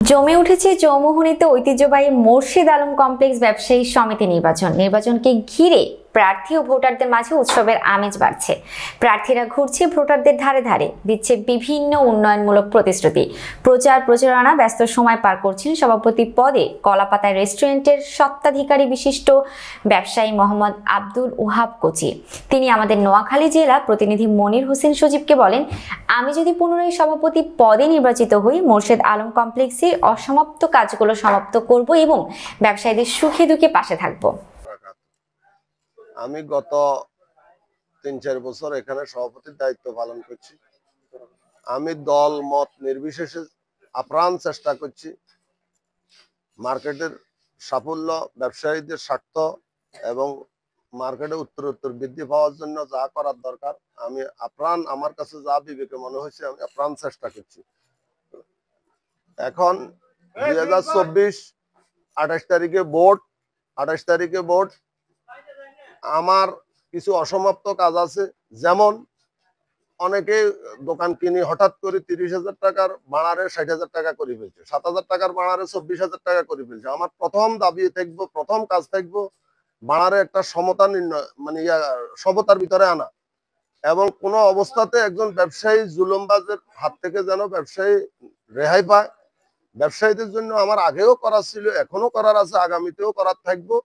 জমে উঠেছে চৌমুহনীতে ঐতিহ্যবাহী মোর্শেদ আলম কমপ্লেক্স ব্যবসায়ী সমিতি নির্বাচনকে ঘিরে প্রার্থী ও ভোটারদের মাঝে উৎসবের আমেজ বাড়ছে। প্রার্থীরা ঘুরছে ভোটারদের ধারে ধারে, দিচ্ছে বিভিন্ন উন্নয়নমূলক প্রতিশ্রুতি। প্রচারণা ব্যস্ত সময় পার করছেন সভাপতি পদে কলাপাতায় রেস্টুরেন্টের স্বত্বাধিকারী বিশিষ্ট ব্যবসায়ী মোহাম্মদ আব্দুল ওহাব কোচি। তিনি আমাদের নোয়াখালী জেলা প্রতিনিধি মনির হোসেন সজীবকে বলেন, আমি যদি পুনরায় সভাপতি পদে নির্বাচিত হই, মোর্শেদ আলম কমপ্লেক্সে অসমাপ্ত কাজগুলো সমাপ্ত করব এবং ব্যবসায়ীদের সুখে দুঃখে পাশে থাকব। আমি গত ৩-৪ বছর এখানে সভাপতির দায়িত্ব পালন করছি। আমি দল মত নির্বিশেষে আপ্রাণ চেষ্টা করছি মার্কেটের সাফল্য, ব্যবসায়ীদের স্বার্থ এবং মার্কেটে উত্তরোত্তর বৃদ্ধি পাওয়ার জন্য যা করার দরকার আমি আপ্রাণ, আমার কাছে যা বিবেকে মনে হয়েছে আমি আপ্রাণ চেষ্টা করছি। এখন 2024 28 তারিখে ভোট, 28 তারিখে ভোট। আমার কিছু অসমাপ্ত কাজ আছে, যেমন অনেকে দোকান কিনে হঠাৎ করে 30,000 টাকার ভাড়ারে 60,000 টাকা করে ফেলছে, 7,000 টাকার ভাড়ারে 24,000 টাকা করে ফেলছে। আমার প্রথম দাবি থাকবো, প্রথম কাজ থাকবো ভাড়ারে একটা সমতা নির্ণয়, মানে সমতার ভিতরে আনা, এবং কোনো অবস্থাতে একজন ব্যবসায়ী জুলুমবাজের হাত থেকে যেন ব্যবসায়ী রেহাই পায়। ব্যবসায়ীদের জন্য আমার আগেও করার ছিল, এখনো করার আছে, আগামীতেও করার থাকবো।